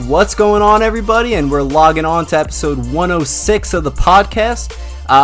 What's going on, everybody? And we're logging on to episode 106 of the podcast.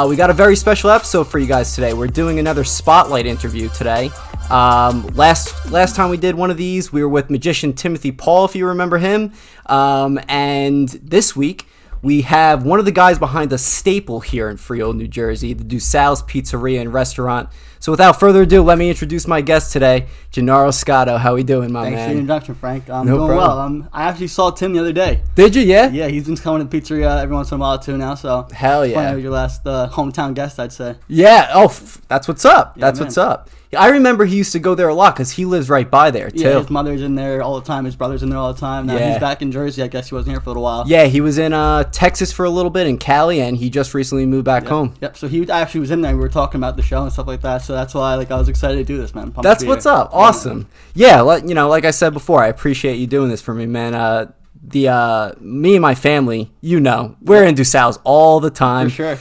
We got a very special episode for you guys today. We're doing another spotlight interview today. Last time we did one of these, we were with magician Timothy Paul, if you remember him. And this week, we have one of the guys behind a staple here in Freehold, New Jersey, the DUSAL'S Pizzeria and Restaurant. So without further ado, let me introduce my guest today, Gennaro Scotto. How we doing, my man? Thanks for the introduction, Frank. I'm no doing problem. well. I actually saw Tim the other day. Did you? Yeah? Yeah, he's been coming to the pizzeria every once in a while, too, now. So hell yeah. Funny, your last hometown guest, I'd say. Yeah. Oh, that's what's up. Yeah, that's man. what's up. I remember he used to go there a lot because he lives right by there, too. Yeah, his mother's in there all the time. His brother's in there all the time. Now Yeah. he's back in Jersey. I guess he wasn't here for a little while. Yeah, he was in Texas for a little bit, in Cali, and he just recently moved back home. Yep. So he actually was in there. We were talking about the show and stuff like that. So that's why I was excited to do this, man. Pumped That's to be what's here. up. Awesome. Yeah, like I said before, I appreciate you doing this for me, man. Me and my family, we're in DUSAL'S all the time. For sure.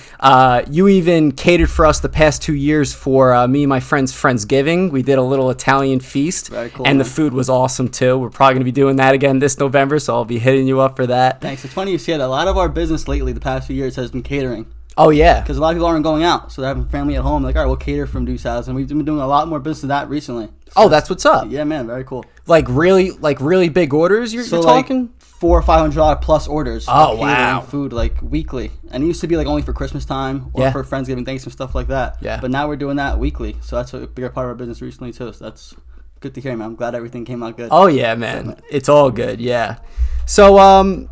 You even catered for us the past 2 years for me and my friend's Friendsgiving. We did a little Italian feast. Very cool, and man. the food was awesome too. We're probably going to be doing that again this November, so I'll be hitting you up for that. Thanks. It's funny you say that. A lot of our business lately, the past few years, has been catering. Oh, yeah. Because a lot of people aren't going out, so they're having family at home. Like, all right, we'll cater from DUSAL'S, and we've been doing a lot more business of that recently. Oh, that's what's up. Yeah, man, very cool. Like really big orders you're talking? $400 or $500 plus orders. Oh, of catering wow. Food like weekly, and it used to be like only for Christmas time or for Friendsgiving, Thanksgiving, stuff like that. Yeah. But now we're doing that weekly, so that's a bigger part of our business recently too. So that's good to hear, man. I'm glad everything came out good. Oh yeah, man. It's all good. Yeah. So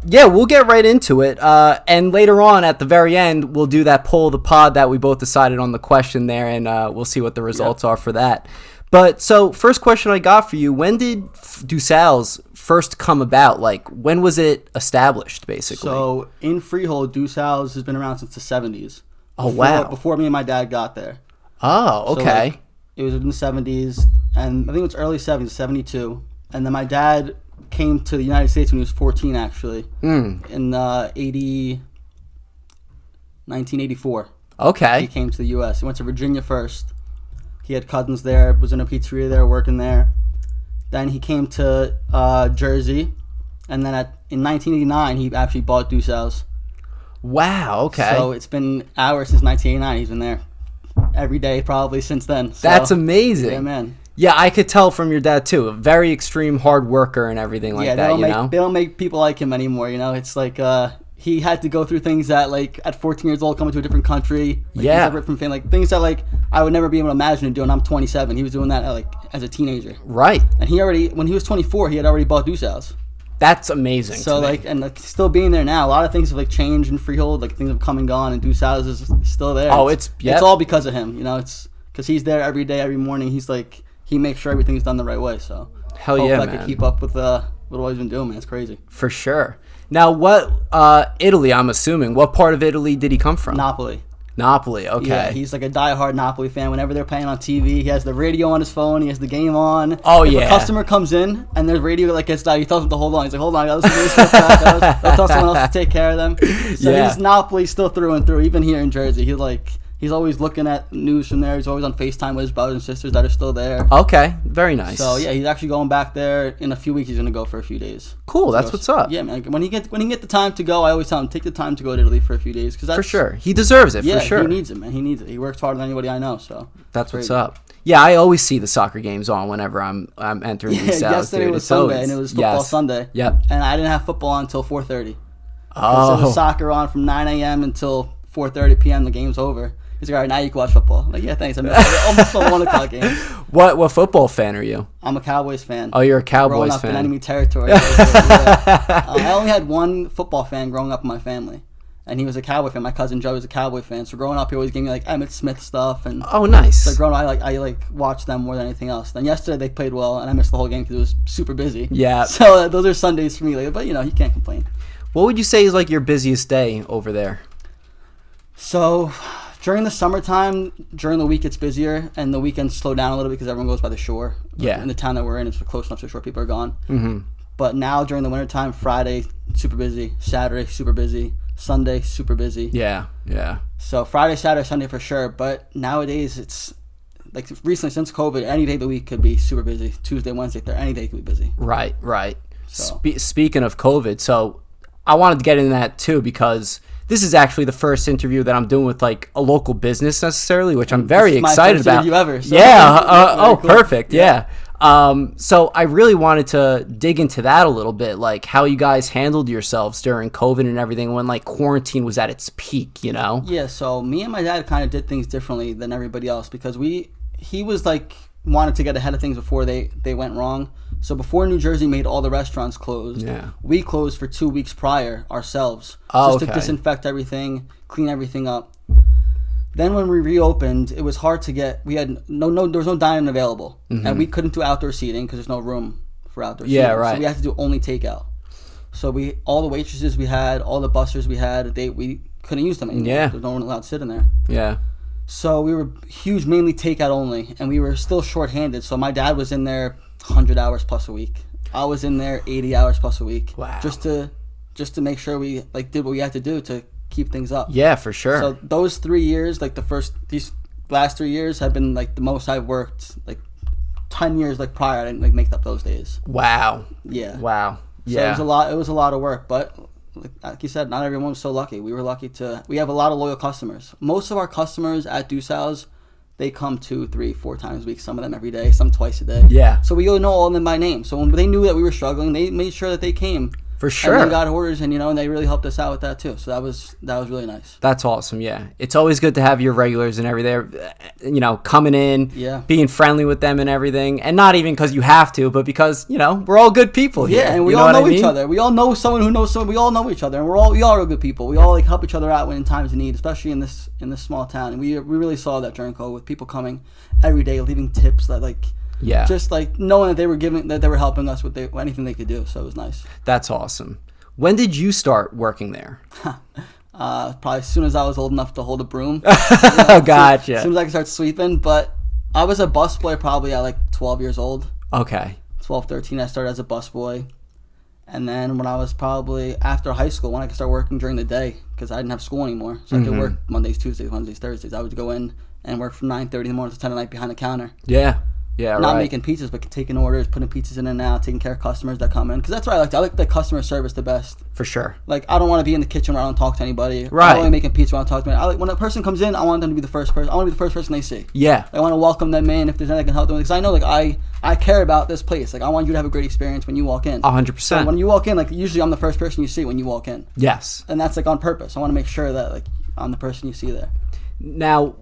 we'll get right into it. And later on at the very end, we'll do that poll of the pod that we both decided on the question there, and we'll see what the results are for that. But so first question I got for you, when did DUSAL'S first come about? Like, when was it established, basically? So in Freehold, DUSAL'S has been around since the 70s. Oh, wow. Before me and my dad got there. Oh, okay. So, like, it was in the 70s, and I think it was early 70s, 72. And then my dad came to the United States when he was 14, actually, in 1984. Okay. He came to the U.S. He went to Virginia first. He had cousins there, was in a pizzeria there, working there. Then he came to Jersey, and then in 1989, he actually bought DUSAL'S. Wow, okay. So it's been ours since 1989. He's been there every day probably since then. So, that's amazing. Yeah, man. Yeah, I could tell from your dad, too. A very extreme hard worker and everything like that, They don't make people like him anymore, It's like he had to go through things that, like, at 14 years old, coming to a different country. Like, separate from family. Like, things that, like, I would never be able to imagine doing. I'm 27. He was doing that, like, as a teenager. Right. And when he was 24, he had already bought DUSAL'S. That's amazing. So, like, and like, still being there now, a lot of things have, like, changed in Freehold. Like, things have come and gone, and DUSAL'S is still there. Oh, it's all because of him, It's because he's there every day, every morning. He's, like, he makes sure everything's done the right way, so. Hell yeah, man. I man. could keep up with what he's been doing, man. It's crazy. For sure. Now, what, Italy, I'm assuming. What part of Italy did he come from? Napoli. Napoli, okay. Yeah, he's like a diehard Napoli fan. Whenever they're playing on TV, he has the radio on his phone. He has the game on. Oh, if yeah. a customer comes in and their radio like gets died, he tells them to hold on. He's like, hold on, I gotta listen to this real fast. I'll tell someone else to take care of them. So he's Napoli still through and through. Even here in Jersey, he's always looking at news from there. He's always on FaceTime with his brothers and sisters that are still there. Okay, very nice. So yeah, he's actually going back there in a few weeks. He's gonna go for a few days. Cool, that's what's up. Yeah, man. When he get the time to go, I always tell him take the time to go to Italy for a few days for sure, he deserves it. Yeah, for sure, he needs it, man. He needs it. He works harder than anybody I know. So that's what's up. Yeah, I always see the soccer games on whenever I'm entering DUSAL'S. Yesterday was Sunday, and it was football Sunday. Yep. And I didn't have football on until 4:30. Oh. There was soccer on from 9 a.m. until 4:30 p.m. The game's over. He's like, all right, now you can watch football. I'm like, yeah, thanks. I almost the 1 o'clock game. What football fan are you? I'm a Cowboys fan. Oh, you're a Cowboys growing up fan. in enemy territory. I only had one football fan growing up in my family, and he was a Cowboy fan. My cousin Joe was a Cowboy fan. So growing up, he always gave me like Emmitt Smith stuff. And oh, nice. so growing up, I watched them more than anything else. Then yesterday they played well, and I missed the whole game because it was super busy. Yeah. So those are Sundays for me. Like, but you can't complain. What would you say is like your busiest day over there? So during the summertime, during the week it's busier, and the weekends slow down a little bit because everyone goes by the shore. Yeah. In the town that we're in, it's close enough to the shore. People are gone. Mm-hmm. But now during the wintertime, Friday, super busy. Saturday, super busy. Sunday, super busy. Yeah. So Friday, Saturday, Sunday for sure. But nowadays, it's like recently since COVID, any day of the week could be super busy. Tuesday, Wednesday, Thursday, any day could be busy. Right. So. Speaking of COVID, so I wanted to get into that too, because this is actually the first interview that I'm doing with like a local business necessarily, which I'm very excited about. Interview ever, so. Yeah. Cool. Perfect. Yeah. So I really wanted to dig into that a little bit, like how you guys handled yourselves during COVID and everything when like quarantine was at its peak, you know? Yeah. So me and my dad kind of did things differently than everybody else, because he was like wanted to get ahead of things before they went wrong. So before New Jersey made all the restaurants closed, we closed for 2 weeks prior ourselves, just to disinfect everything, clean everything up. Then when we reopened, it was hard to get. We had there was no dining available, and we couldn't do outdoor seating because there's no room for outdoor seating. Yeah, right. So we had to do only takeout. So all the waitresses we had, all the busters we had, we couldn't use them anymore. Yeah. There's no one allowed to sit in there. Yeah. So we were huge, mainly takeout only, and we were still shorthanded. So my dad was in there 100 hours plus a week. I was in there 80 hours plus a week. Wow. Just to make sure we like did what we had to do to keep things up. Yeah, for sure. So those 3 years, like these last 3 years have been like the most I've worked. Like 10 years like prior, I didn't like make up those days. Wow. Yeah. Wow. So Yeah. it was a lot of work, but like you said, not everyone was so lucky. We were lucky we have a lot of loyal customers. Most of our customers at DUSAL'S, they come 2, 3, 4 times a week. Some of them every day, some twice a day. Yeah. So we all know all of them by name. So when they knew that we were struggling, they made sure that they came. For sure. And they got orders, and and they really helped us out with that too. So that was really nice. That's awesome. Yeah, it's always good to have your regulars and everything, coming in, being friendly with them and everything, and not even because you have to, but because we're all good people here. Yeah, and we all know each other. We all know someone who knows someone. We all know each other, and we all are good people. We all like help each other out when in times of need, especially in this small town. And we really saw that during COVID, with people coming every day, leaving tips that like. Yeah. Just like knowing that they were helping us with anything they could do, so it was nice. That's awesome. When did you start working there? Probably as soon as I was old enough to hold a broom. Gotcha. As soon as I could start sweeping, but I was a busboy probably at like 12 years old. Okay. 12, 13, I started as a busboy. And then when I was probably after high school, when I could start working during the day, because I didn't have school anymore, so I could work Mondays, Tuesdays, Wednesdays, Thursdays. I would go in and work from 9:30 in the morning to 10 at night behind the counter. Yeah. Yeah, Not making pizzas, but taking orders, putting pizzas in and out, taking care of customers that come in. Because that's what I like. I like the customer service the best. For sure. Like, I don't want to be in the kitchen where I don't talk to anybody. Right. I'm only making pizza when I talk to anybody. When a person comes in, I want them to be the first person. I want to be the first person they see. Yeah. I want to welcome them in if there's anything I can help them with. Because I know, like, I care about this place. Like, I want you to have a great experience when you walk in. 100%. So when you walk in, like, usually I'm the first person you see when you walk in. Yes. And that's, like, on purpose. I want to make sure that, like, I'm the person you see there. Now...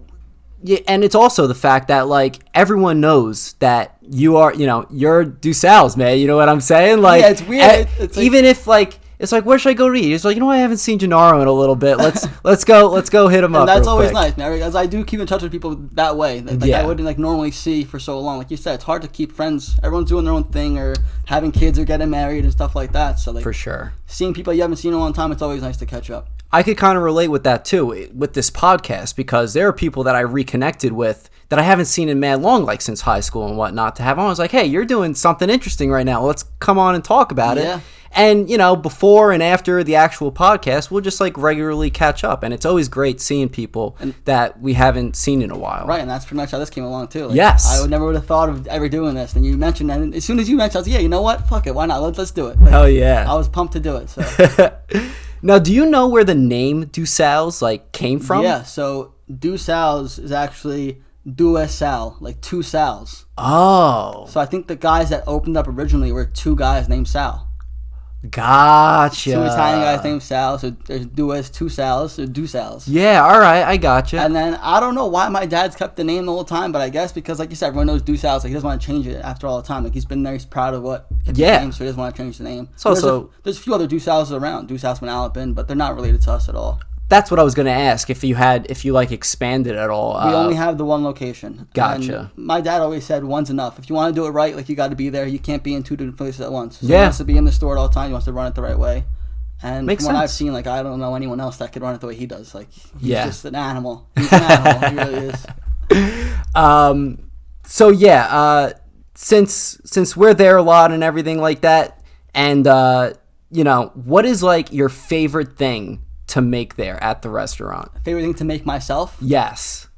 Yeah, and it's also the fact that like everyone knows that you're DUSAL'S, man. You know what I'm saying? Like, yeah, it's weird. It's like, even if like it's like, where should I go to eat? It's like, I haven't seen Gennaro in a little bit. Let's go hit him up. And that's always quick. nice, man. Because I do keep in touch with people that way. Like I wouldn't like normally see for so long. Like you said, it's hard to keep friends. Everyone's doing their own thing or having kids or getting married and stuff like that. So like for sure, seeing people you haven't seen in a long time, it's always nice to catch up. I could kind of relate with that too, with this podcast, because there are people that I reconnected with that I haven't seen in mad long, like since high school and whatnot, to have on. I was like, hey, you're doing something interesting right now. Let's come on and talk about it. And, before and after the actual podcast, we'll just like regularly catch up. And it's always great seeing people that we haven't seen in a while. Right, and that's pretty much how this came along too. Like, yes. I never would have thought of ever doing this. And you mentioned that, and as soon as you mentioned, I was like, yeah, you know what? Fuck it, why not? Let's do it. Like, hell yeah. I was pumped to do it. So. Now, do you know where the name DUSAL'S like came from? Yeah, so DUSAL'S is actually DUSAL, like two Sals. Oh. So I think the guys that opened up originally were two guys named Sal. Gotcha. Two Italian guys named Sal, so there's two Sals, so DUSAL'S. Yeah, all right, I gotcha. And then I don't know why my dad's kept the name the whole time, but I guess because, like you said, everyone knows DUSAL'S, like he doesn't want to change it after all the time. Like he's been there, he's proud of what it became, so he doesn't want to change the name. So there's a few other DUSAL'S around, DUSAL'S Manalapan, but they're not related to us at all. That's what I was gonna ask, if you like expanded at all. We only have the one location. Gotcha. And my dad always said one's enough. If you want to do it right, like you got to be there. You can't be in two different places at once. So he wants to be in the store at all time. He wants to run it the right way. And Makes from what sense. I've seen, like I don't know anyone else that could run it the way he does. Like he's just an animal. He's an animal. He really is. So yeah, since we're there a lot and everything like that, and what is like your favorite thing to make there at the restaurant? Favorite thing to make myself? Yes.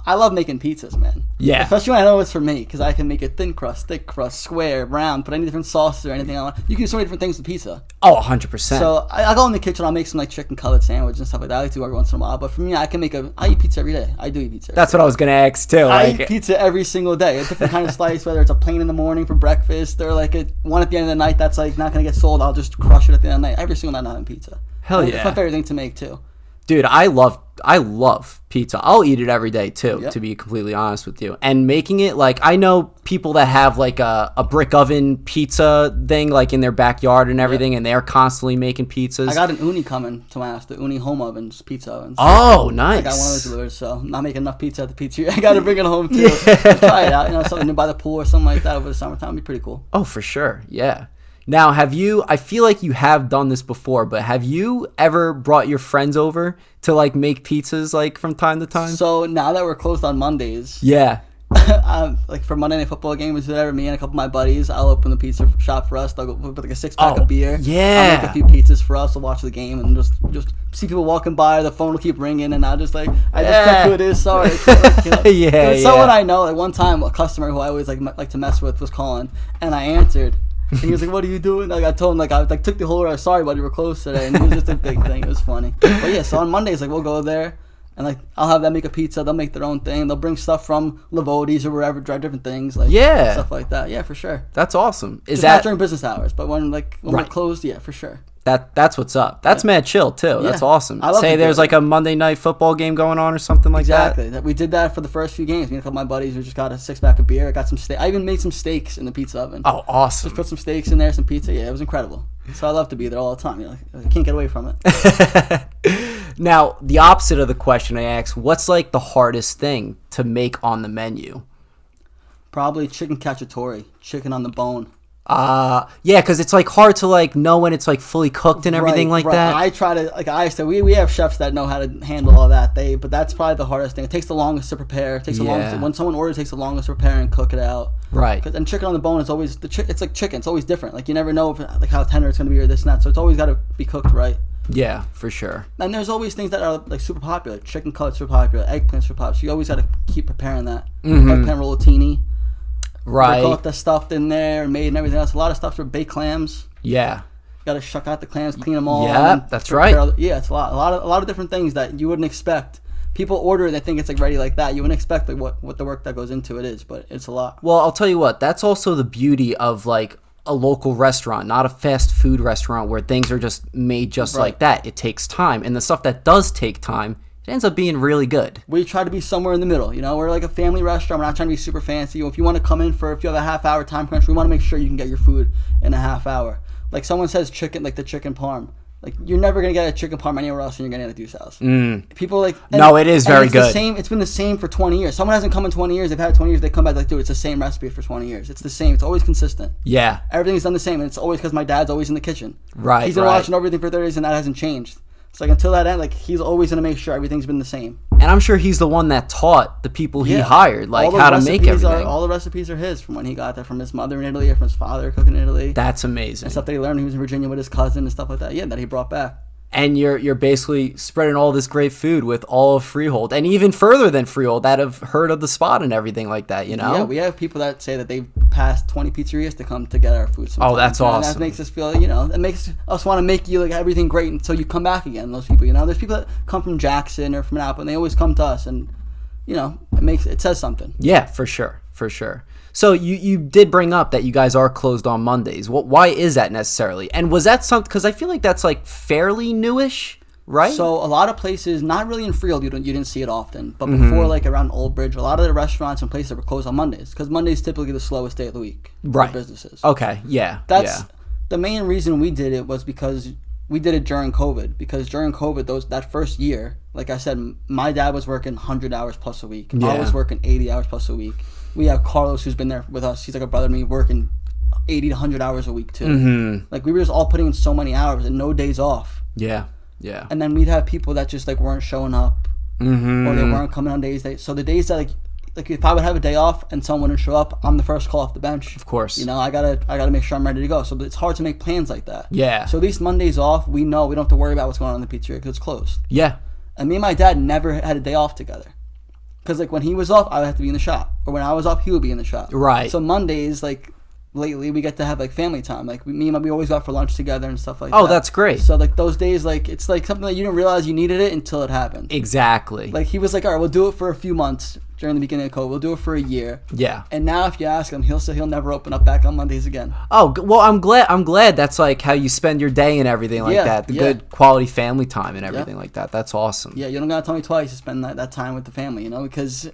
I love making pizzas, man. Yeah. Especially when I know it's for me, because I can make it thin crust, thick crust, square, round, put any different sauces or anything I want. You can do so many different things with pizza. Oh, 100%. So I go in the kitchen, I'll make some like chicken cutlet sandwich and stuff like that. I like to do every once in a while. But for me, I eat pizza every day. I do eat pizza. That's what I was going to ask, too. I eat pizza every single day. A different kind of slice, whether it's a plain in the morning for breakfast or like one at the end of the night that's like not going to get sold. I'll just crush it at the end of the night. Every single night I'm having pizza. Hell yeah. It's my favorite thing to make, too. Dude, I love pizza. I'll eat it every day too, to be completely honest with you. And making it, like, I know people that have like a brick oven pizza thing like in their backyard and everything, and they're constantly making pizzas. I got an Uni coming to my house, the Uni home ovens, pizza ovens. Oh, nice. I got one of those delivered, so I'm not making enough pizza at the pizzeria. I got to bring it home too. Try it out, something new by the pool or something like that over the summertime would be pretty cool. Oh, for sure. Yeah. Now, I feel like you have done this before, but have you ever brought your friends over to like make pizzas like from time to time? So now that we're closed on Mondays, yeah. Like for Monday Night Football games, whatever, me and a couple of my buddies, I'll open the pizza shop for us. They'll go with like a 6-pack of beer. Yeah. I'll make a few pizzas for us. We'll watch the game and just see people walking by. The phone will keep ringing, and I just check who it is. Sorry. It's someone I know. Like one time, a customer who I always like to mess with was calling, and I answered. And he was like, "What are you doing?" Like I told him, like I took the whole order. Sorry, buddy, we're closed today. And it was just a big thing. It was funny. But yeah, so on Mondays, like we'll go there, and like I'll have them make a pizza. They'll make their own thing. They'll bring stuff from Lavodi's or wherever, try different things, like stuff like that. Yeah, for sure. That's awesome. Is just that not during business hours, but when we're closed, yeah, for sure. That's what's up. That's mad chill too. That's awesome. I love Say there's like a Monday night football game going on or something like that. Exactly. We did that for the first few games. Me and a couple of my buddies, we just got a 6-pack of beer. I got some steak. I even made some steaks in the pizza oven. Oh, awesome. Just put some steaks in there, some pizza. Yeah, it was incredible. So I love to be there all the time. I can't get away from it. Now, the opposite of the question I asked, what's like the hardest thing to make on the menu? Probably chicken cacciatore, chicken on the bone. Yeah, because it's like hard to like know when it's like fully cooked and everything like that. I try to, like I said, we have chefs that know how to handle all that. But that's probably the hardest thing. It takes the longest to prepare. It takes the longest. When someone orders, it takes the longest to prepare and cook it out. Right. And chicken on the bone is always it's like chicken. It's always different. Like you never know like how tender it's gonna be or this and that. So it's always got to be cooked right. Yeah, for sure. And there's always things that are like super popular. Chicken cutlets super popular. Eggplants super popular. So you always got to keep preparing that. Eggplant rollatini. Right. Ricotta stuffed in there, made and everything else. A lot of stuff for baked clams. Yeah. You got to shuck out the clams, clean them all. Yeah, that's right. Yeah, it's a lot of different things that you wouldn't expect. People order it, they think it's like ready like that. You wouldn't expect like what the work that goes into it is, but it's a lot. Well, I'll tell you what. That's also the beauty of like a local restaurant, not a fast food restaurant where things are just made just like that. It takes time, and the stuff that does take time, it ends up being really good. We try to be somewhere in the middle. We're like a family restaurant. We're not trying to be super fancy. If you want to come in if you have a half-hour time crunch, we want to make sure you can get your food in a half hour. Like someone says chicken, like the chicken parm. Like you're never going to get a chicken parm anywhere else and you're going to get a DUSAL'S. People like... No, it is very good. It's been the same for 20 years. Someone hasn't come in 20 years. They've had it 20 years. They come back like, dude, it's the same recipe for 20 years. It's the same. It's always consistent. Yeah. Everything's done the same. And it's always because my dad's always in the kitchen. Right, He's been watching everything for 30 years and that hasn't changed. It's like until that end, like he's always going to make sure everything's been the same. And I'm sure he's the one that taught the people he hired, like how to make everything. All the recipes are his from when he got that from his mother in Italy or from his father cooking in Italy. That's amazing. And stuff that he learned when he was in Virginia with his cousin and stuff like that. Yeah, that he brought back. And you're basically spreading all this great food with all of Freehold, and even further than Freehold that have heard of the spot and everything like that. Yeah, we have people that say that they've passed 20 pizzerias to come to get our food. Sometimes. Oh, that's awesome. And that makes us feel, it makes us want to make you like everything great until you come back again. Those people, there's people that come from Jackson or from Apple, and they always come to us, and it says something. Yeah, for sure. So you did bring up that you guys are closed on Mondays. Why is that necessarily? And was that something, because I feel like that's like fairly newish, right? So a lot of places, not really in Freehold, you didn't see it often, but before like around Old Bridge, a lot of the restaurants and places were closed on Mondays because Monday's typically the slowest day of the week for businesses. Okay, yeah. The main reason we did it was because we did it during COVID. Because during COVID, that first year, like I said, my dad was working 100 hours plus a week. I was working 80 hours plus a week. We have Carlos, who's been there with us. He's like a brother to me, working 80 to 100 hours a week too. Like we were just all putting in so many hours and no days off. Yeah. And then we'd have people that just like weren't showing up, or they weren't coming on days. So the days that like if I would have a day off and someone wouldn't show up, I'm the first call off the bench. Of course. I gotta make sure I'm ready to go. So it's hard to make plans like that. Yeah. So at least Mondays off, we know we don't have to worry about what's going on in the pizzeria because it's closed. Yeah. And me and my dad never had a day off together. Because like when he was off, I would have to be in the shop, or when I was off, he would be in the shop. Right. So Mondays, like lately, we get to have like family time. Like we always go out for lunch together and stuff like that. Oh, that's great. So like those days, like it's like something that you didn't realize you needed it until it happened. Exactly. Like he was like, all right, we'll do it for a few months during the beginning of COVID. We'll do it for a year. Yeah. And now if you ask him, he'll say he'll never open up back on Mondays again. Oh, well, I'm glad that's like how you spend your day and everything like that. The good quality family time and everything like that. That's awesome. Yeah, you don't gotta tell me twice to spend that time with the family, you know, because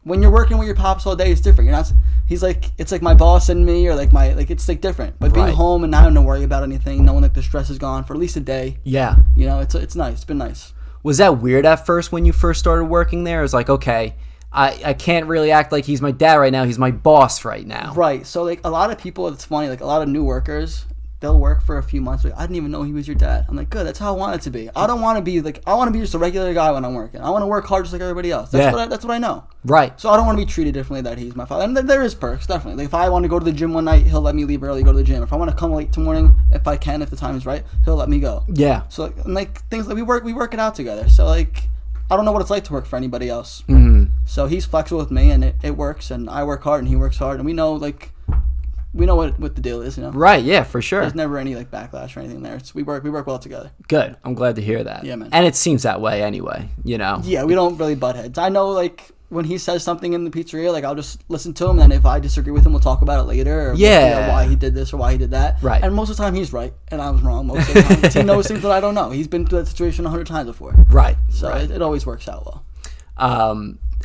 when you're working with your pops all day, it's different. You're not. He's like, it's like my boss and me, or like it's like different. But being home and not having to worry about anything, knowing like the stress is gone for at least a day. Yeah. You know, it's nice. It's been nice. Was that weird at first when you first started working there? It was like, okay, I can't really act like he's my dad right now. He's my boss right now. Right. So like a lot of people, it's funny. Like a lot of new workers, they'll work for a few months. Like, I didn't even know he was your dad. I'm like, good. That's how I want it to be. I don't want to be like, I want to be just a regular guy when I'm working. I want to work hard just like everybody else. That's what I know. Right. So I don't want to be treated differently that he's my father. And there is perks, definitely. Like if I want to go to the gym one night, he'll let me leave early, go to the gym. If I want to come late to morning, if I can, if the time is right, he'll let me go. Yeah. So like things like we work it out together. So like I don't know what it's like to work for anybody else. Mm-hmm. So he's flexible with me, and it works. And I work hard, and he works hard, and we know what the deal is, you know. Right. Yeah, for sure. There's never any like backlash or anything there. We work well together. Good. I'm glad to hear that. Yeah, man. And it seems that way anyway. You know. Yeah, we don't really butt heads. I know like when he says something in the pizzeria, like I'll just listen to him, and if I disagree with him, we'll talk about it later. Or why he did this or why he did that. Right. And most of the time he's right, and I was wrong most of the time. 'Cause he knows things that I don't know. He's been through that situation 100 times before. Right. So right. It always works out well.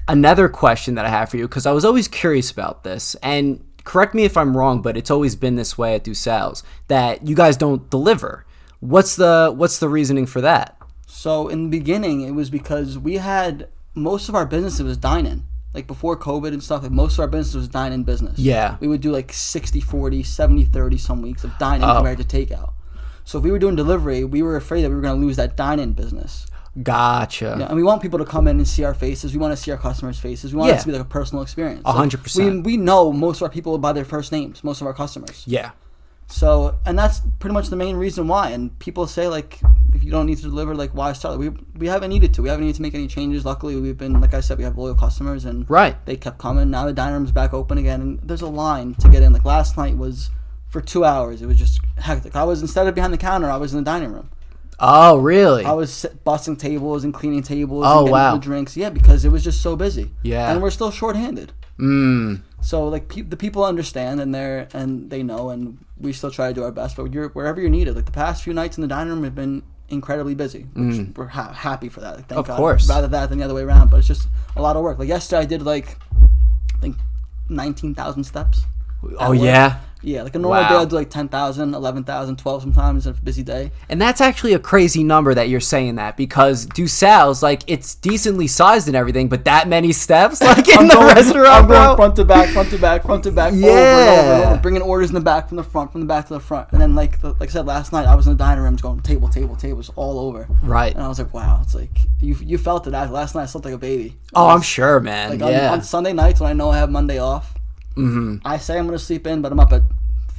Another question that I have for you, because I was always curious about this, and correct me if I'm wrong, but it's always been this way at DUSAL'S, that you guys don't deliver. What's the reasoning for that? So in the beginning, it was because we had most of our business was dine-in. Like before COVID and stuff, like most of our business was dine-in business. Yeah. We would do like 60-40, 70-30 some weeks of dine-in compared to takeout. So if we were doing delivery, we were afraid that we were going to lose that dine-in business. Gotcha. Yeah, and we want people to come in and see our faces. We want to see our customers' faces. We want it to be like a personal experience. 100%. We know most of our people by their first names, most of our customers. Yeah. So, and that's pretty much the main reason why. And people say, like, if you don't need to deliver, like, why start? We haven't needed to. We haven't needed to make any changes. Luckily, we've been, like I said, we have loyal customers, and they kept coming. Now the dining room's back open again, and there's a line to get in. Like, last night was for 2 hours. It was just hectic. Instead of behind the counter, I was in the dining room. Oh, really? I was busting tables and cleaning tables and getting the drinks. Yeah, because it was just so busy. Yeah. And we're still shorthanded. So like the people understand, and they know, and we still try to do our best. But wherever you're needed. Like the past few nights in the dining room have been incredibly busy. Which we're happy for that. Like, thank God. Of course. Rather that than the other way around. But it's just a lot of work. Like yesterday, I did like I think 19,000 steps. Oh yeah. Yeah, like a normal day, I'll do like 10,000, 11,000, 12 sometimes on a busy day. And that's actually a crazy number that you're saying that, because DUSAL'S, like, it's decently sized and everything, but that many steps, like, in the restaurant, I'm bro? going front to back, over and over, bringing orders in the back from the front, from the back to the front. And then, like I said, last night, I was in the dining room just going tables all over. Right. And I was like, wow, it's like, you felt it. Last night, I slept like a baby. I'm sure, man. Like, on Sunday nights when I know I have Monday off, I say I'm going to sleep in, but I'm up at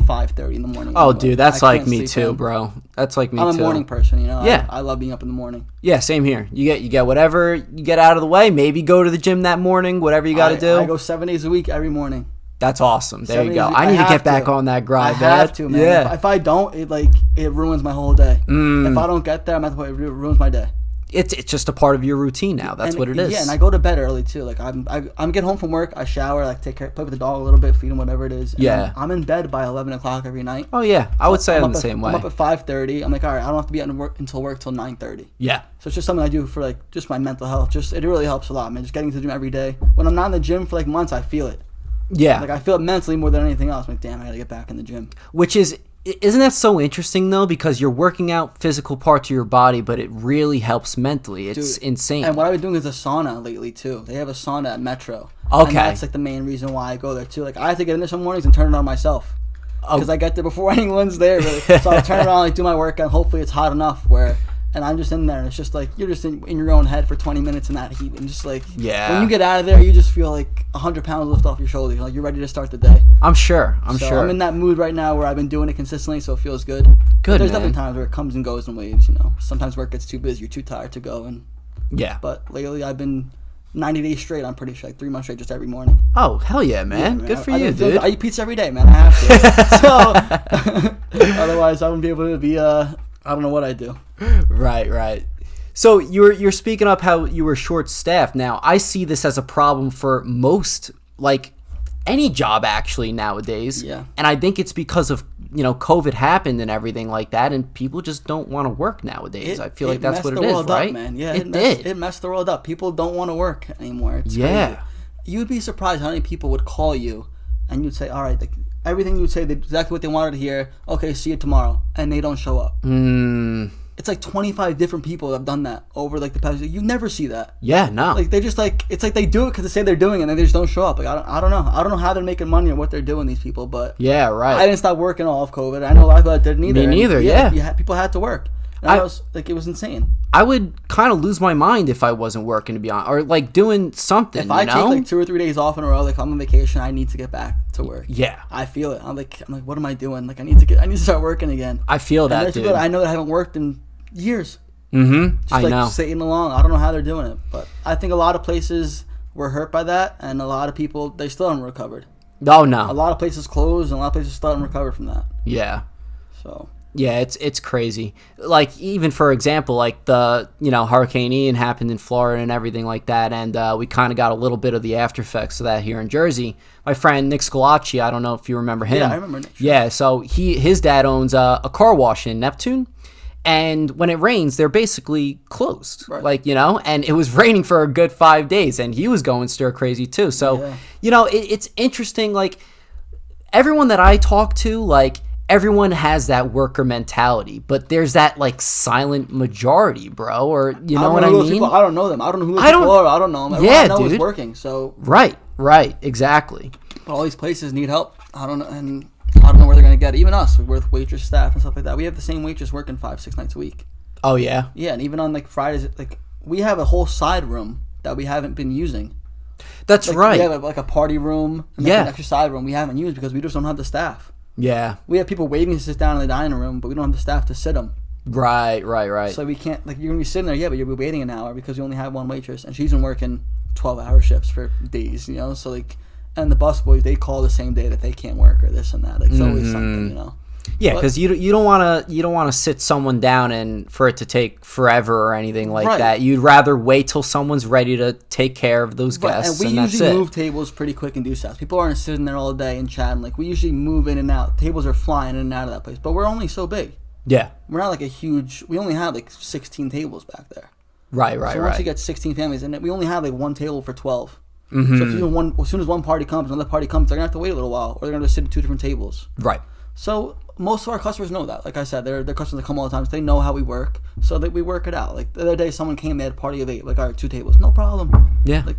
5:30 in the morning. Oh, dude, that's like me too, bro. That's like me too. I'm a morning person, you know. Yeah. I love being up in the morning. Yeah, same here. You get whatever you get out of the way. Maybe go to the gym that morning, whatever you got to do. I go 7 days a week every morning. That's awesome. There you go. I need to get back on that grind. I have to, man. Yeah. If I don't, it ruins my whole day. If I don't get there, I'm at the point it ruins my day. It's just a part of your routine now. That's what it is. Yeah, and I go to bed early too. Like I'm get home from work, I shower, like take care, play with the dog a little bit, feed him whatever it is. And I'm in bed by 11 o'clock every night. Oh yeah, I would say I'm the same way. I'm up at 5:30. I'm like, all right, I don't have to be at work until 9:30. Yeah. So it's just something I do for like just my mental health. It really helps a lot, man. Just getting to the gym every day. When I'm not in the gym for like months, I feel it. Yeah. Like I feel it mentally more than anything else. I'm like, damn, I gotta get back in the gym. Isn't that so interesting though? Because you're working out physical parts of your body, but it really helps mentally. It's insane. And what I've been doing is a sauna lately too. They have a sauna at Metro. Okay. And that's like the main reason why I go there too. Like I have to get in there some mornings and turn it on myself. Because I get there before anyone's there. Really. So I turn it on, like do my workout. Hopefully it's hot enough and I'm just in there, and it's just like you're just in your own head for 20 minutes in that heat, and just like when you get out of there, you just feel like 100 pounds lift off your shoulders. Like you're ready to start the day. I'm sure. I'm in that mood right now where I've been doing it consistently, so it feels good. But there's definitely times where it comes and goes in waves. You know, sometimes work gets too busy, you're too tired to go, but lately I've been 90 days straight. I'm pretty sure, like 3 months straight, just every morning. Oh, hell yeah, man. Good for you, dude. I eat pizza every day, man. I have to. So otherwise, I wouldn't be able to be. I don't know what I do. Right. So you're speaking up how you were short-staffed. Now, I see this as a problem for most, like, any job actually nowadays. Yeah. And I think it's because of, COVID happened and everything like that, and people just don't want to work nowadays. I feel like that's what it is, right? Up, man. Yeah, it did. It messed the world up. People don't want to work anymore. It's yeah. crazy. You'd be surprised how many people would call you and you'd say, all right, like, everything you would say, exactly what they wanted to hear. Okay, see you tomorrow. And they don't show up. It's like 25 different people that have done that over like the past year. You never see that. Yeah, no. Like they just like, it's like they do it because they say they're doing it and then they just don't show up. Like I don't know. I don't know how they're making money or what they're doing, these people, but yeah, right. I didn't stop working all of COVID. I know a lot of people that didn't either. Me neither, yeah. People had to work. And it was insane. I would kind of lose my mind if I wasn't working, to be honest, or like doing something. If I take like 2 or 3 days off in a row, like I'm on vacation, I need to get back to work. Yeah, I feel it. I'm like, what am I doing? Like I need to start working again. I feel that, dude. I know that I haven't worked in years. Just I like know. Sitting along. I don't know how they're doing it, but I think a lot of places were hurt by that, and a lot of people they still haven't recovered. Oh no, a lot of places closed, and a lot of places still haven't recovered from that. Yeah. So. Yeah, it's crazy. Like even for example, like the Hurricane Ian happened in Florida and everything like that, and we kind of got a little bit of the after effects of that here in Jersey. My friend Nick Scalacci, I don't know if you remember him. Yeah, I remember Nick. Yeah, so his dad owns a car wash in Neptune. And when it rains, they're basically closed, right. And it was raining for a good 5 days, and he was going stir crazy too. So, it's interesting. Like everyone that I talk to, like everyone has that worker mentality, but there's that like silent majority, bro. Or you know what I mean? People, I don't know them. I don't know who those people are. I don't know them. Everyone I know is working. So right, exactly. But all these places need help. I don't know, and I don't know where they're gonna get it. Even us, we're with waitress staff and stuff like that. We have the same waitress working 5-6 nights a week. Oh yeah. Yeah, and even on like Fridays, like we have a whole side room that we haven't been using. That's like, right. We have like a party room and an extra side room we haven't used because we just don't have the staff. Yeah. We have people waiting to sit down in the dining room, but we don't have the staff to sit them. Right. So we can't, like, you're going to be sitting there, but you'll be waiting an hour because you only have one waitress, and she's been working 12-hour shifts for days, so, like, and the busboys, they call the same day that they can't work or this and that. Like, it's always something, Yeah, because you don't want to sit someone down and for it to take forever or anything like that. You'd rather wait till someone's ready to take care of those guests, and that's it. We usually move tables pretty quick in DUSAL'S. People aren't sitting there all day and chatting. Like, we usually move in and out. Tables are flying in and out of that place, but we're only so big. Yeah, we're not like a huge. We only have like 16 tables back there. Right. So once you get 16 families, and we only have like one table for 12. Mm-hmm. So if as soon as one party comes, another party comes, they're gonna have to wait a little while, or they're gonna sit at 2 different tables. Right. So most of our customers know that. Like I said, they're customers that come all the time. So they know how we work, so that we work it out. Like the other day, someone came, they had a party of 8. Like, all right, 2 tables, no problem. Yeah. Like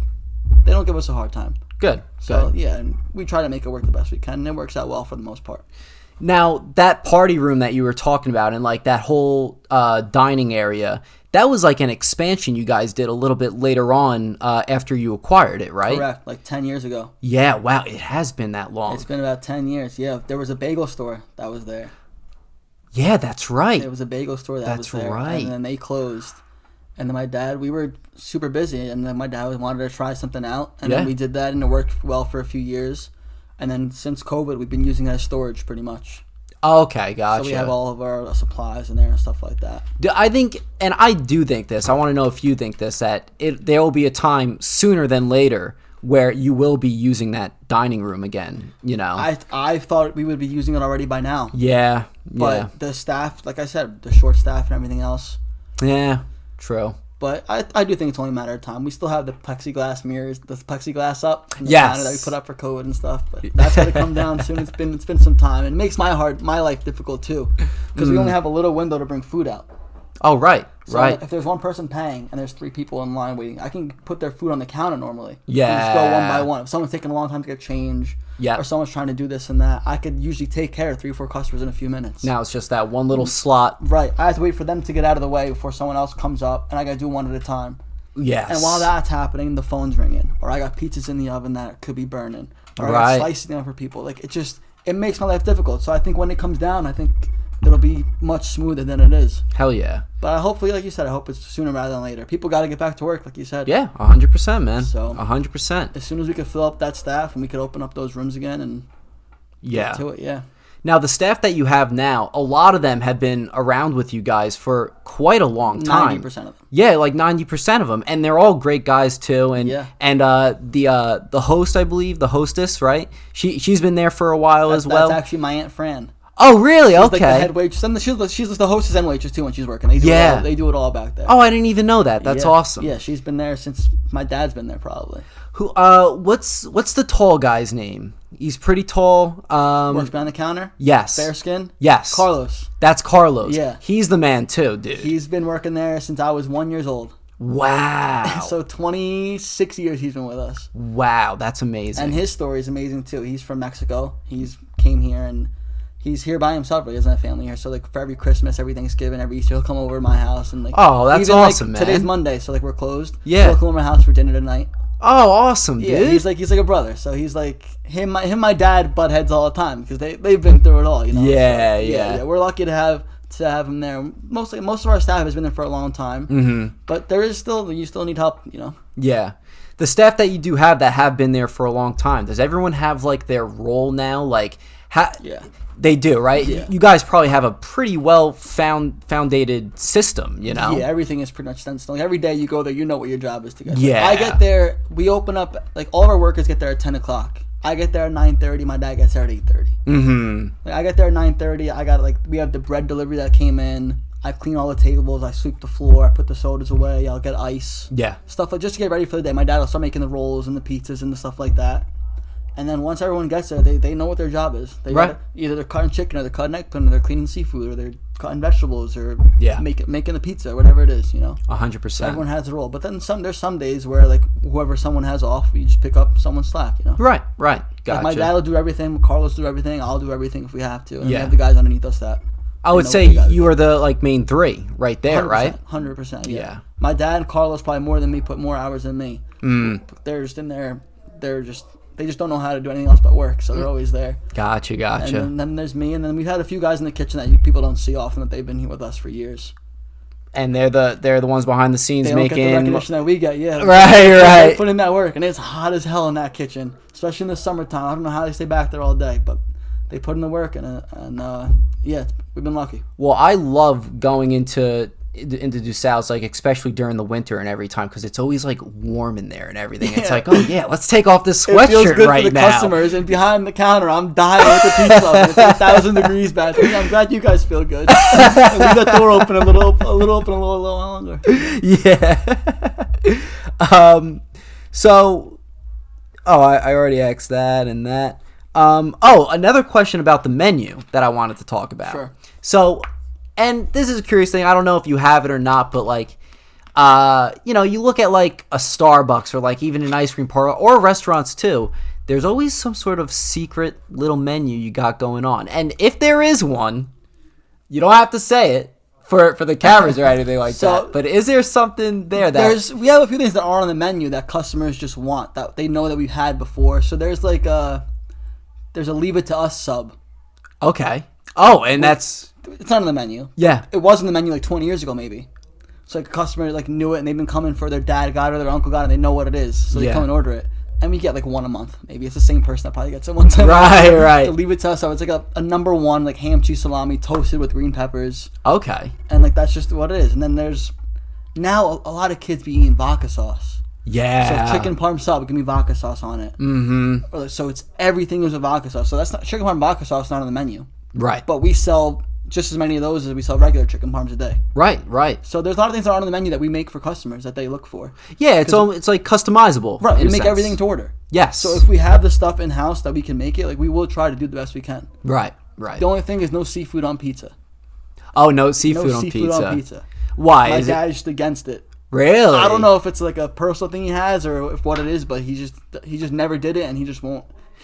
they don't give us a hard time. Good. So yeah, and we try to make it work the best we can, and it works out well for the most part. Now, that party room that you were talking about and like that whole dining area, that was like an expansion you guys did a little bit later on after you acquired it, right? Correct, like 10 years ago. Yeah, wow, it has been that long. It's been about 10 years, yeah. There was a bagel store that was there. Yeah, that's right. There was a bagel store that was there. That's right. And then they closed. And then my dad, we were super busy, and then my dad wanted to try something out. And then we did that, and it worked well for a few years. And then since COVID, we've been using it as storage pretty much. Okay, gotcha. So we have all of our supplies in there and stuff like that. I think, and I do think this, I want to know if you think this, that there will be a time sooner than later where you will be using that dining room again, I thought we would be using it already by now. Yeah. But the staff, like I said, the short staff and everything else. Yeah, true. But I do think it's only a matter of time. We still have the plexiglass mirrors, the plexiglass up, and the yes, counter that we put up for COVID and stuff. But that's going to come down soon. It's been some time, and it makes my life difficult too, because we only have a little window to bring food out. Oh right, so right. If there's one person paying and there's 3 people in line waiting, I can put their food on the counter normally. Yeah. And just go one by one. If someone's taking a long time to get change, or someone's trying to do this and that, I could usually take care of 3 or 4 customers in a few minutes. Now it's just that one little slot. Right. I have to wait for them to get out of the way before someone else comes up, and I got to do one at a time. Yes. And while that's happening, the phone's ringing, or I got pizzas in the oven that could be burning, or I got slices in the oven for people. Like, it makes my life difficult. So I think when it comes down, I think it'll be much smoother than it is. Hell yeah. But hopefully, like you said, I hope it's sooner rather than later. People got to get back to work, like you said. Yeah, 100%, man. So 100%. As soon as we could fill up that staff and we could open up those rooms again and get to it, yeah. Now, the staff that you have now, a lot of them have been around with you guys for quite a long time. 90% of them. Yeah, like 90% of them. And they're all great guys, too. And the host, I believe, the hostess, right? She's been there for a while as well. That's actually my Aunt Fran. Oh, really? She's okay. Like the head waitress. And she's the hostess and waitress, too, when she's working. They do it all back there. Oh, I didn't even know that. That's awesome. Yeah, she's been there since my dad's been there, probably. What's the tall guy's name? He's pretty tall. Works behind the counter? Yes. Fair skin? Yes. Carlos. That's Carlos. Yeah. He's the man too, dude. He's been working there since I was 1 year old. Wow. So 26 years he's been with us. Wow, that's amazing. And his story is amazing too. He's from Mexico. He's came here and he's here by himself. But he doesn't have family here. So like for every Christmas, every Thanksgiving, every Easter, he'll come over to my house and like. Oh, that's even, awesome, like, man. Today's Monday, so like we're closed. Yeah. So he'll come over to my house for dinner tonight. Oh, awesome, dude. Yeah, he's like a brother. So he's like my dad butt heads all the time because they've been through it all, you know. Yeah, so, yeah. We're lucky to have him there. Most of our staff has been there for a long time. Mm-hmm. But you still need help, you know. Yeah. The staff that you do have that have been there for a long time, does everyone have like their role now? Like, yeah. They do, right? Yeah. You guys probably have a pretty well founded system, you know? Yeah, everything is pretty much done. Like every day you go there, you know what your job is to get there. Yeah. I get there, we open up, like all of our workers get there at 10 o'clock. I get there at 9:30, my dad gets there at 8:30. Mm-hmm. Like, I get there at 9:30, we have the bread delivery that came in. I clean all the tables, I sweep the floor, I put the sodas away, I'll get ice. Yeah. Stuff like just to get ready for the day. My dad will start making the rolls and the pizzas and the stuff like that. And then once everyone gets there, they know what their job is. Either they're cutting chicken or they're cutting eggplant or they're cleaning seafood or they're cutting vegetables or making the pizza, whatever it is, you know. 100%. Everyone has a role. But then there's some days where like someone has off, you just pick up someone's slack, you know. Right. Gotcha. Like my dad will do everything, Carlos will do everything, I'll do everything if we have to. And we have the guys underneath us that. I would say you are the like main three right there, 100%, right? 100%. Yeah. My dad and Carlos probably more than me put more hours than me. They're just in there. They just don't know how to do anything else but work, so they're always there. Gotcha. And then there's me, and then we've had a few guys in the kitchen that people don't see often that they've been here with us for years. And they're the ones behind the scenes they don't making get the recognition that we get. Yeah. Right. They put in that work, and it's hot as hell in that kitchen, especially in the summertime. I don't know how they stay back there all day, but they put in the work, and we've been lucky. Well, I love going into DUSAL'S, like especially during the winter and every time, because it's always like warm in there and everything. It's like, oh yeah, let's take off this sweatshirt it feels good right for the now. Customers, and behind the counter, I'm dying with the pizza oven. It's like 1,000 degrees back there. I'm glad you guys feel good. Leave that door open a little longer. Yeah. I already asked that and that. Another question about the menu that I wanted to talk about. Sure. So, and this is a curious thing. I don't know if you have it or not, but like, you look at like a Starbucks or like even an ice cream parlor or restaurants too. There's always some sort of secret little menu you got going on. And if there is one, you don't have to say it for the cameras or anything like that. But is there something there that... We have a few things that aren't on the menu that customers just want, that they know that we've had before. So there's like there's a Leave It to Us sub. Okay. Oh, and that's... It's not on the menu. Yeah. It was on the menu like 20 years ago maybe. So like a customer like knew it and they've been coming for their dad got it or their uncle got it and they know what it is. So they come and order it. And we get like one a month. Maybe it's the same person that probably gets it one time. Right. To Leave It to Us. So it's like a number one like ham cheese salami toasted with green peppers. Okay. And like that's just what it is. And then there's now a lot of kids be eating vodka sauce. Yeah. So chicken parm sub can be vodka sauce on it. Mm-hmm. So it's everything is with vodka sauce. So that's not chicken parm vodka sauce not on the menu. Right. But we sell just as many of those as we sell regular chicken parms a day. Right. So there's a lot of things that aren't on the menu that we make for customers that they look for. Yeah, it's like customizable. Right, we make everything to order. Yes. So if we have the stuff in house that we can make it, like we will try to do the best we can. Right. The only thing is no seafood on pizza. Oh, no seafood on pizza. Why? My dad's just against it. Really? I don't know if it's like a personal thing he has or if what it is, but he just never did it and he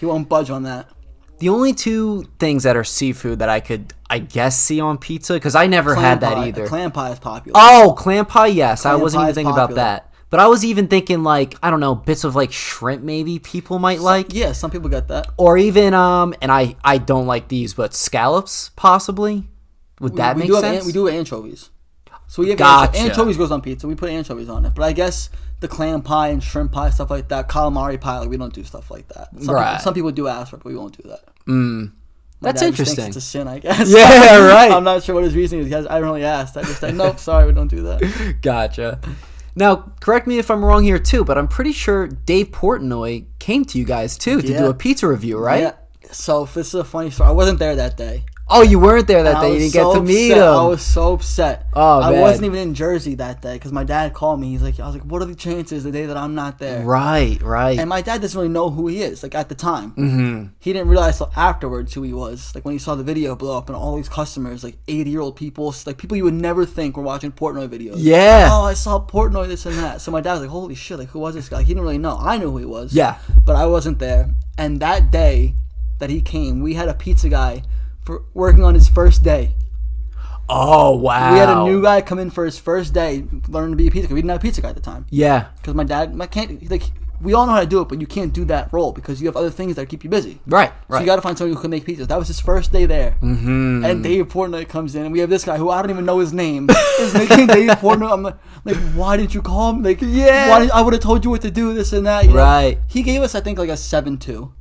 won't budge on that. The only two things that are seafood that I could, I guess, see on pizza, because I never had that either. Clam pie is popular. Oh, clam pie, yes. Clam I wasn't even thinking about that. But I was even thinking, like, I don't know, bits of, like, shrimp maybe people might like. Yeah, some people get that. Or even, and I don't like these, but scallops, possibly. Would that make sense? We do anchovies. So we have anchovies goes on pizza. We put anchovies on it. But I guess the clam pie and shrimp pie, stuff like that, calamari pie, like we don't do stuff like that. Some people do ask for it, but we won't do that. That's interesting. It's a sin, I guess. Yeah, right. I'm not sure what his reasoning is. I haven't really asked. I just said, nope, sorry, we don't do that. Gotcha. Now, correct me if I'm wrong here too, but I'm pretty sure Dave Portnoy came to you guys too to do a pizza review, right? Yeah. So this is a funny story. I wasn't there that day. Oh, you weren't there that day. You didn't get to meet him. I was so upset. Oh, man. I wasn't even in Jersey that day because my dad called me. I was like, what are the chances the day that I'm not there? Right. And my dad doesn't really know who he is, like at the time. Mm-hmm. He didn't realize till afterwards who he was. Like when he saw the video blow up and all these customers, like 80-year-old people, like people you would never think were watching Portnoy videos. Yeah. Oh, I saw Portnoy, this and that. So my dad was like, holy shit, like who was this guy? He didn't really know. I knew who he was. Yeah. But I wasn't there. And that day that he came, we had a pizza guy for working on his first day. Oh, wow. We had a new guy come in for his first day learning to be a pizza guy. We didn't have a pizza guy at the time. Yeah. Because my dad, we all know how to do it, but you can't do that role because you have other things that keep you busy. Right. So you got to find somebody who can make pizzas. That was his first day there. Mm-hmm. And Dave Portnoy comes in, and we have this guy who I don't even know his name. Is making Dave Portnoy. I'm like, why didn't you call him? Like, I would have told you what to do, this and that. You know? He gave us, I think, like a 7.2.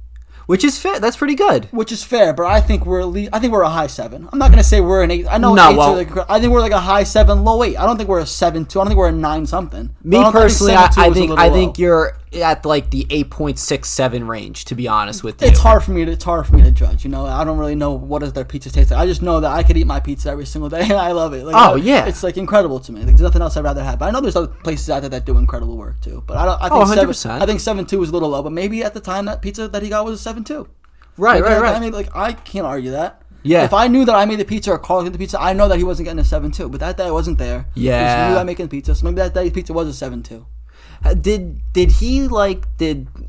Which is fair. That's pretty good. Which is fair, but I think we're a high 7. I'm not gonna say we're an 8. I know 8s I think we're like a high 7, low 8. I don't think we're a 7.2. I don't think we're a 9 something. Me personally, I think you're at like the 8.67 range. To be honest with you, it's hard for me to judge. You know, I don't really know what does their pizza taste like. I just know that I could eat my pizza every single day, and I love it. Like, it's like incredible to me. Like, there's nothing else I'd rather have. But I know there's other places out there that do incredible work too. But I think 100%. I think 7.2 was a little low. But maybe at the time that pizza that he got was a 7.2. Right. I mean, like, I can't argue that. Yeah. If I knew that I made the pizza or Carl did the pizza, I know that he wasn't getting a 7.2. But that day I wasn't there. Yeah. He knew I making pizza, so maybe that day's pizza was a 7.2. Did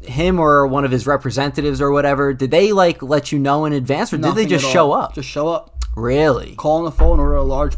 him or one of his representatives or whatever, did they like let you know in advance, or did they just show up? Just show up. Really? Call on the phone, order a large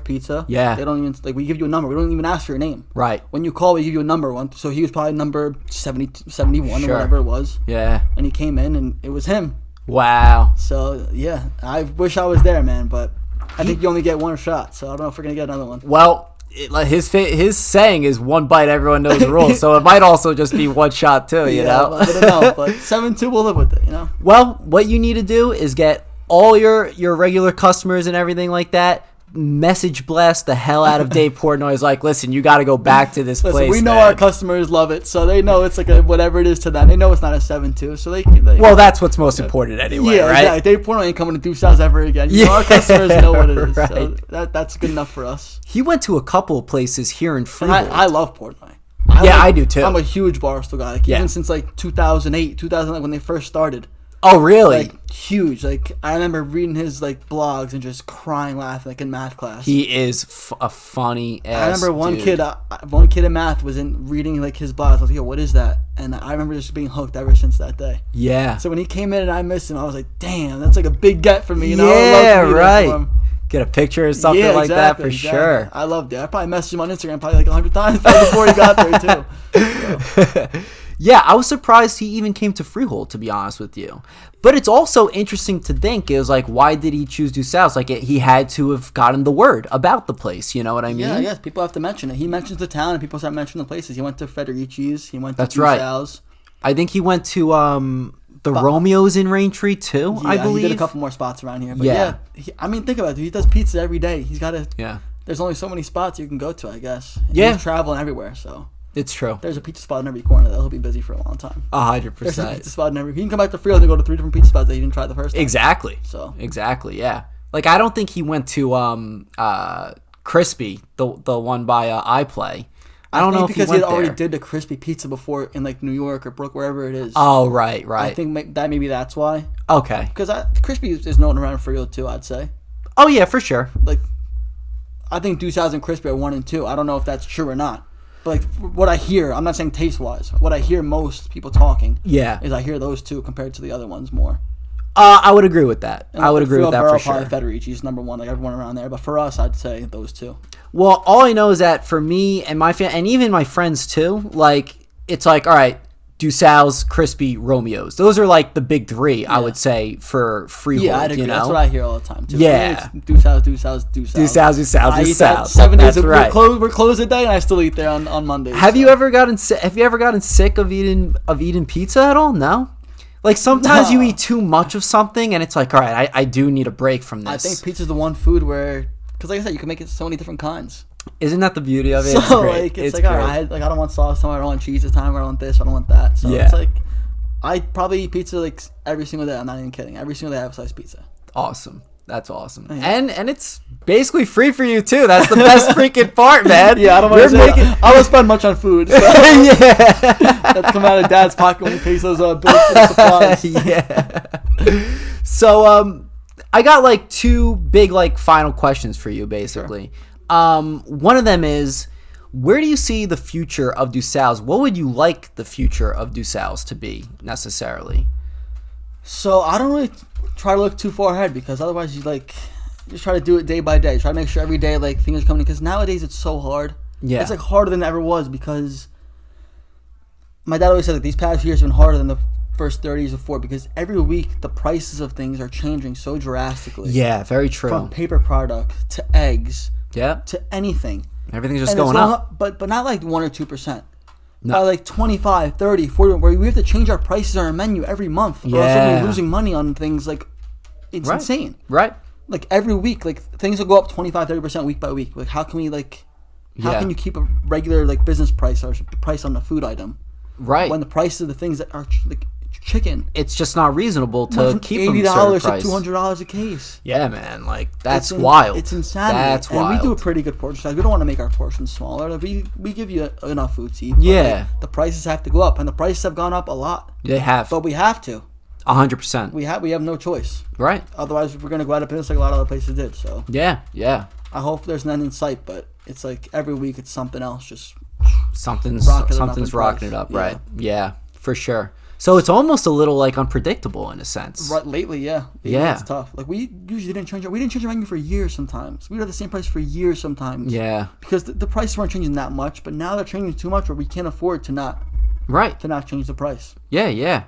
pizza. Yeah. They don't even, like, we give you a number. We don't even ask for your name. Right. When you call, we give you a number. So he was probably number 70, 71 or whatever it was. Yeah. And he came in and it was him. Wow. So, yeah. I wish I was there, man, but I think you only get one shot, so I don't know if we're going to get another one. Well, his saying is one bite, everyone knows the rules, so it might also just be one shot too, you know? I don't know, but 7.2, we'll live with it, you know? Well, what you need to do is get all your regular customers and everything like that, message blast the hell out of Dave Portnoy. Is like, listen, you got to go back to this place. We know our customers love it, so they know it's like a whatever it is to them. They know it's not a 7.2, so they well, that's what's most important anyway, right? Yeah, exactly. Dave Portnoy ain't coming to DUSAL'S ever again. You know, our customers know what it is, so that's good enough for us. He went to a couple of places here in Freehold. I love Portnoy. I do too. I'm a huge Barstool guy. Like, even since like 2008, 2009 when they first started. Oh, really? Like, huge. Like, I remember reading his like blogs and just crying, laughing, like in math class. He is a funny ass I remember one dude. kid in math was in reading like his blogs. I was like, yo, what is that? And I remember just being hooked ever since that day. Yeah. So when he came in and I missed him, I was like, damn, that's like a big get for me. You know? Yeah, right. Get a picture or something that for sure. I loved it. I probably messaged him on Instagram probably like 100 times before he got there too. So. Yeah, I was surprised he even came to Freehold, to be honest with you. But it's also interesting to think, it was like, why did he choose DUSAL'S? Like, he had to have gotten the word about the place, you know what I mean? Yeah, people have to mention it. He mentions the town and people start mentioning the places. He went to Federici's, he went to DUSAL'S. I think he went to the Romeo's in Raintree too, I believe. He did a couple more spots around here. But I mean, think about it. He does pizza every day. He's got to... Yeah. There's only so many spots you can go to, I guess. Yeah. He's traveling everywhere, so... It's true. There's a pizza spot in every corner that'll be busy for a long time. 100%. There's a pizza spot in every... He can come back to Freehold and go to 3 different pizza spots that he didn't try the first time. Exactly. So... Exactly, yeah. Like, I don't think he went to Crispy, the one by iPlay. I don't know if because he went already there. did the crispy pizza before in like New York or Brooklyn, wherever it is. Oh, right. I think maybe that's why. Okay. Because crispy is known around Freehold too, I'd say. Oh yeah, for sure. Like, I think DUSAL'S and crispy are 1 and 2. I don't know if that's true or not. But like what I hear, I'm not saying taste wise. What I hear most people talking, is I hear those two compared to the other ones more. I would agree with that. I would agree with that for sure. Federici's number 1, like everyone around there. But for us, I'd say those two. Well, all I know is that for me and my and even my friends too, like, it's like, all right, DUSAL'S, Crispy, Romeo's. Those are like the big three, I would say, for Freehold. Yeah, I'd agree. That's what I hear all the time too. Yeah. DUSAL'S. I eat that 7 days. That's right. We're closed a day, and I still eat there on Mondays. Have you ever gotten sick of eating pizza at all? No. Like sometimes you eat too much of something, and it's like, all right, I do need a break from this. I think pizza's the one food where, because like I said, you can make it so many different kinds. Isn't that the beauty of it? So it's great. like it's like, all right, like I don't want sauce tomorrow, I don't want cheese this time, I don't want this, I don't want that. So it's like I probably eat pizza like every single day. I'm not even kidding. Every single day I have a slice of pizza. Awesome. That's awesome. Yeah. And it's basically free for you too. That's the best freaking part, man. Yeah, I don't want to I don't spend much on food. So. Yeah. That's come out of Dad's pocket when he pays those bills for supplies. Yeah. So I got like two big like final questions for you basically. Sure. One of them is, where do you see the future of DUSAL'S? What would you like the future of DUSAL'S to be necessarily? So I don't really try to look too far ahead, because otherwise you just try to do it day by day. Try to make sure every day like things are coming, because nowadays it's so hard. Yeah. It's like harder than it ever was, because my dad always said that these past years have been harder than the first 30 years before, because every week the prices of things are changing so drastically. Yeah, very true. From paper products to eggs. Yeah. To anything. Everything's just going up. But not like 1 or 2%. No. By like 25, 30, 40, where we have to change our prices on our menu every month. Or else we're losing money on things. Like, it's insane. Right. Like every week, like things will go up 25, 30% week by week. Like how can we how can you keep a regular like business price or price on the food item? Right. When the price of the things that are like chicken, it's just not reasonable to keep them $80 to $200 a case. Yeah, man, like that's wild. It's insanity. That's wild. And we do a pretty good portion size. We don't want to make our portions smaller. Like, we give you enough food to eat. Yeah. Like, the prices have to go up, and the prices have gone up a lot. They have. But we have to. 100%. We have no choice. Right. Otherwise, we're gonna go out of business like a lot of other places did. So. Yeah. Yeah. I hope there's an end in sight, but it's like every week it's something else. Just something's rocking it up. Yeah. Right. Yeah. For sure. So it's almost a little like unpredictable in a sense. Right, lately, yeah. It's tough. Like we usually didn't change our menu for years sometimes. We had the same price for years sometimes. Yeah. Because the prices weren't changing that much, but now they're changing too much where we can't afford to not change the price. Yeah, yeah.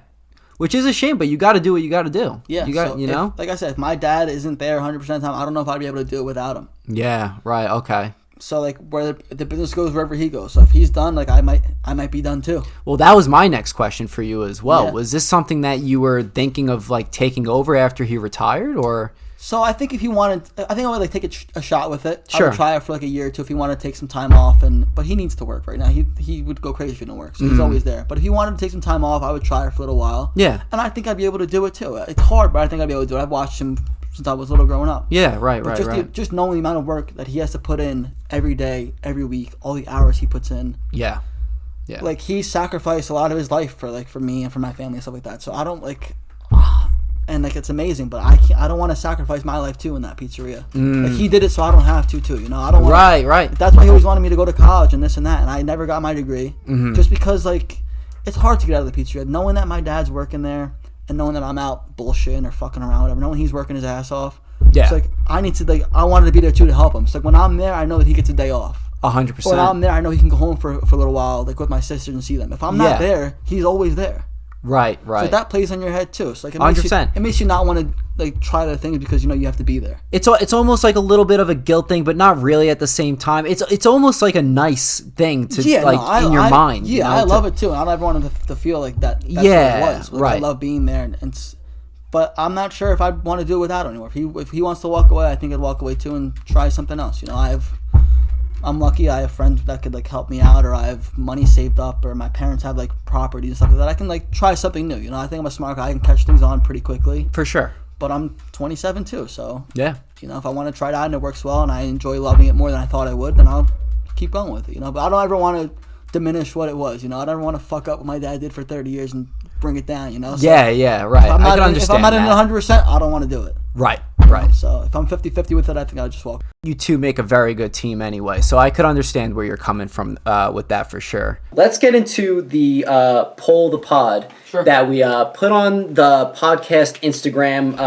Which is a shame, but you got to do what you got to do. Yeah. You know? Like I said, if my dad isn't there 100% of the time, I don't know if I'd be able to do it without him. Yeah, right. Okay. So like where the business goes wherever he goes. So if he's done, like I might be done too. Well, that was my next question for you as well. Yeah. Was this something that you were thinking of like taking over after he retired, or? So I think if he wanted, I think I would like take a shot with it. Sure. I would try it for like a year or two if he wanted to take some time off, but he needs to work right now. He would go crazy if he didn't work, so he's always there. But if he wanted to take some time off, I would try it for a little while. Yeah. And I think I'd be able to do it too. It's hard, but I think I'd be able to do it. I've watched him since I was little growing up. Yeah, right. Just knowing the amount of work that he has to put in every day, every week, all the hours he puts in. Yeah. Yeah. Like he sacrificed a lot of his life for me and for my family and stuff like that. So I don't and like it's amazing, but I don't want to sacrifice my life too in that pizzeria. Like he did it, so I don't have to too. You know, I don't. Right. That's why he always wanted me to go to college and this and that, and I never got my degree just because like it's hard to get out of the pizzeria. Knowing that my dad's working there and knowing that I'm out bullshitting or fucking around, whatever. Knowing he's working his ass off. Yeah. It's like I wanted to be there too to help him. So like when I'm there, I know that he gets a day off. 100%. When I'm there, I know he can go home for a little while, like with my sisters and see them. If I'm not there, he's always there. Right. So that plays on your head too. So like 100%. It makes you not want to like try the things because you know you have to be there. It's almost like a little bit of a guilt thing, but not really at the same time. It's almost like a nice thing to in your mind. Yeah, I love it too. And I don't ever want him to feel like that. That's what it was. Like, right. I love being there, but I'm not sure if I want to do it without him anymore. If he wants to walk away, I think I'd walk away too and try something else. You know, I'm lucky I have friends that could like help me out, or I have money saved up, or my parents have like property and stuff like that. I can like try something new. You know, I think I'm a smart guy. I can catch things on pretty quickly. For sure. But I'm 27 too, so yeah. You know, if I want to try it out and it works well and I enjoy loving it more than I thought I would, then I'll keep going with it. You know, but I don't ever want to diminish what it was. You know, I don't want to fuck up what my dad did for 30 years and bring it down. You know. So yeah, right. I can understand. If I'm not in 100%, I don't want to do it. Right. So if I'm 50-50 with it, I think I'll just walk. You two make a very good team anyway, so I could understand where you're coming from with that for sure. Let's get into the poll the pod that we put on the podcast Instagram.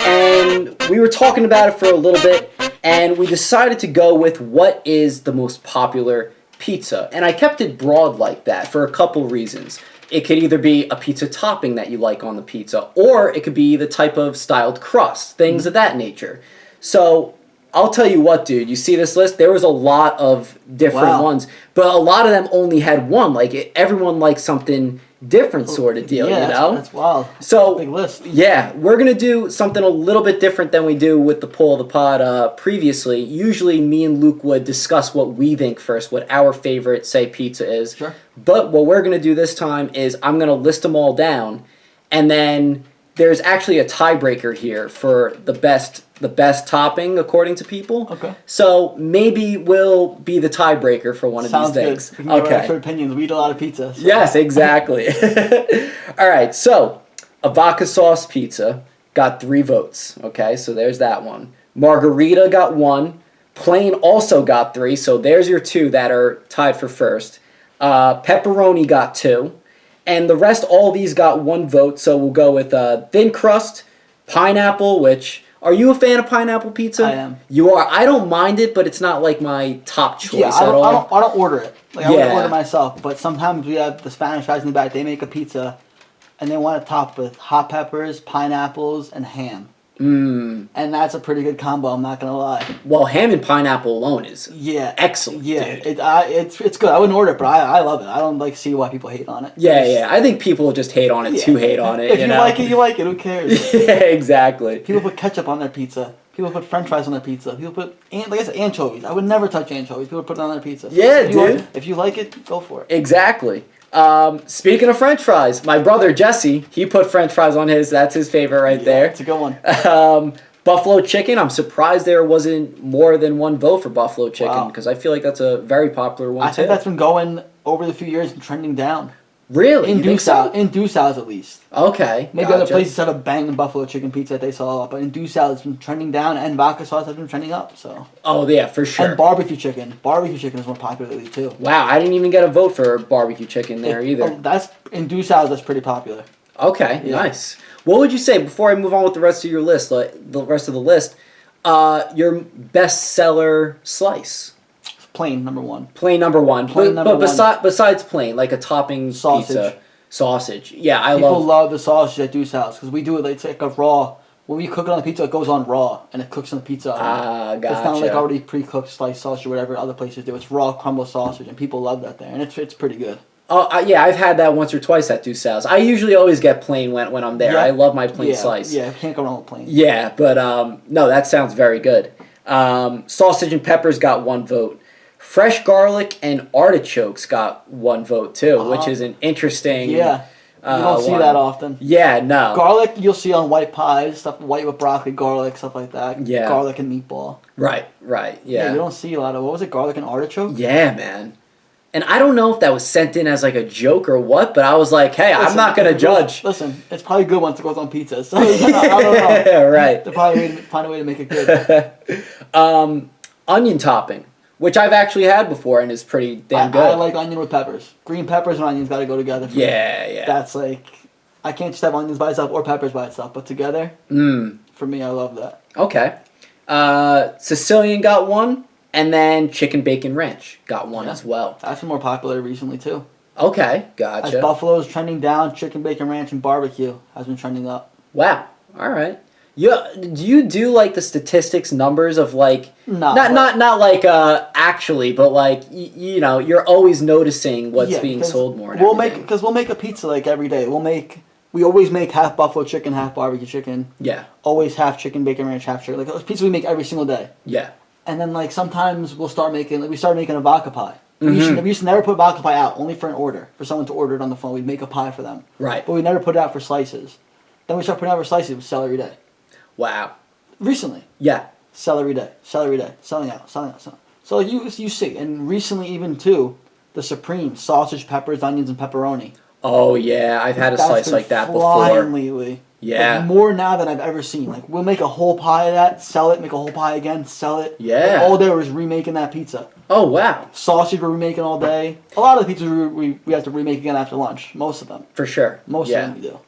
And we were talking about it for a little bit, And we decided to go with what is the most popular pizza. And I kept it broad like that for a couple reasons. It could either be a pizza topping that you like on the pizza, or it could be the type of styled crust, things of that nature. So I'll tell you what, dude, you see this list? There was a lot of different ones, but a lot of them only had one. Like, everyone likes something different sort of deal, you know? That's wild. So, big list. Yeah, we're going to do something a little bit different than we do with the poll of the pod previously. Usually, me and Luke would discuss what we think first, what our favorite, say, pizza is. Sure. But what we're going to do this time is I'm going to list them all down, and then there's actually a tiebreaker here for the best topping according to people. Okay. So maybe we'll be the tiebreaker for one of these things. Good. We can give our opinions. We eat a lot of pizza. So. Yes, exactly. All right. So a vodka sauce pizza got 3 votes. Okay, so there's that one. Margarita got 1. Plain also got 3. So there's your 2 that are tied for first. Pepperoni got 2. And the rest, all these got 1 vote, so we'll go with thin crust, pineapple, which... Are you a fan of pineapple pizza? I am. You are? I don't mind it, but it's not like my top choice at all. I don't order it. Like, I wouldn't order myself, but sometimes we have the Spanish guys in the back, they make a pizza, and they want it topped with hot peppers, pineapples, and ham. And that's a pretty good combo, I'm not going to lie. Well, ham and pineapple alone is excellent, yeah, dude. It's good. I wouldn't order it, but I love it. I don't see why people hate on it. Yeah. I think people just hate on it to hate on it. If you like it, you like it. Who cares? Yeah, exactly. People put ketchup on their pizza. People put French fries on their pizza. People put, like I said, anchovies. I would never touch anchovies. People put it on their pizza. Yeah, dude. If you like it, go for it. Exactly. Speaking of French fries, my brother Jesse, he put French fries on his. That's his favorite right there. It's a good one. Buffalo chicken. I'm surprised there wasn't more than 1 vote for buffalo chicken because I feel like that's a very popular one too. I think that's been going over the few years and trending down. Really? In DUSAL'S at least. Okay. Maybe other places have a banging buffalo chicken pizza that they saw, but in DUSAL'S it's been trending down, and vodka sauce has been trending up. So. Oh yeah, for sure. And barbecue chicken. Barbecue chicken is more popular lately too. Wow, I didn't even get a vote for barbecue chicken there either. That's in DUSAL'S. That's pretty popular. Okay, nice. What would you say before I move on with the rest of your list? Like the rest of the list, your bestseller slice. Plain number 1. Plain number 1. But besides plain, like a topping sausage. Sausage. Yeah, People love the sausage at DUSAL'S because we do it. It's like a raw. When we cook it on the pizza, it goes on raw and it cooks on the pizza. Gotcha. It's not like already pre-cooked sliced sausage or whatever other places do. It's raw crumble sausage, and people love that there, and it's pretty good. Oh yeah, I've had that once or twice at DUSAL'S. I usually always get plain when I'm there. I love my plain slice. Yeah, can't go wrong with plain. Yeah, but no, that sounds very good. Sausage and peppers got 1 vote. Fresh garlic and artichokes got 1 vote too, which is an interesting. Yeah, you don't see that often. Yeah, no. Garlic you'll see on white pies, stuff white with broccoli, garlic, stuff like that. Yeah. Garlic and meatball. Right. Yeah. You don't see a lot of, what was it, garlic and artichoke? Yeah, man. And I don't know if that was sent in as like a joke or what, but I was like, hey, I'm not going to judge. Listen, it's probably good once it goes on pizza. So I don't know. Yeah, right. They'll probably find a way to make it good. Onion topping, which I've actually had before and is pretty damn good. I like onion with peppers. Green peppers and onions got to go together. Yeah. That's like, I can't just have onions by itself or peppers by itself, but together, for me, I love that. Okay. Sicilian got 1. And then chicken bacon ranch got 1 as well. That's been more popular recently too. Okay, gotcha. As buffalo's trending down, chicken bacon ranch and barbecue has been trending up. Wow. All right. Do you do like the statistics numbers of like not like actually, but like you know, you're always noticing what's being sold more. We'll make a pizza like every day. We always make half buffalo chicken, half barbecue chicken. Yeah. Always half chicken bacon ranch, half chicken. Like a pizza we make every single day. Yeah. And then, like, sometimes we started making a vodka pie. We used to never put vodka pie out, only for an order. For someone to order it on the phone, we'd make a pie for them. Right. But we never put it out for slices. Then we started putting out for slices with celery day. Wow. Recently. Yeah. Celery day, selling out. So you see, and recently even, too, the Supreme, sausage, peppers, onions, and pepperoni. Oh, yeah, I've had a slice like that before. Lately. Yeah. Like, more now than I've ever seen. Like, we'll make a whole pie of that, sell it, make a whole pie again, sell it. Yeah. Like, all day was remaking that pizza. Oh, wow. Sausage we're remaking all day. A lot of the pizzas we have to remake again after lunch. Most of them. For sure. Most of them we do.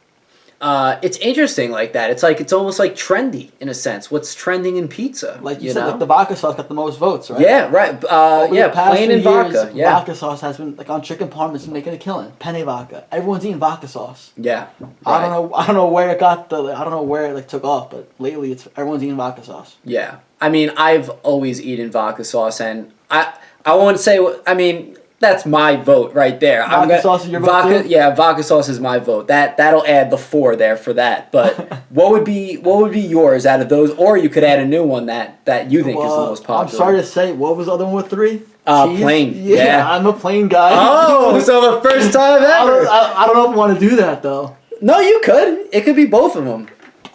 It's interesting like that. It's almost like trendy in a sense. What's trending in pizza? Like you said, like the vodka sauce got the most votes, right? Yeah, right. Plain and vodka. Yeah, vodka sauce has been like on chicken parm. It's been making a killing. Penne vodka. Everyone's eating vodka sauce. Yeah. Right. I don't know where it got I don't know where it like took off, but lately everyone's eating vodka sauce. Yeah. I mean, I've always eaten vodka sauce, and I won't say. I mean, that's my vote right there. Vodka sauce is your vote too? Yeah, vodka sauce is my vote. That'll add the 4 there for that. But what would be yours out of those? Or you could add a new one that you think is the most popular. I'm sorry to say, what was the other one with 3? Plain. Yeah, I'm a plain guy. Oh, so the first time ever. I don't know if I want to do that though. No, you could. It could be both of them.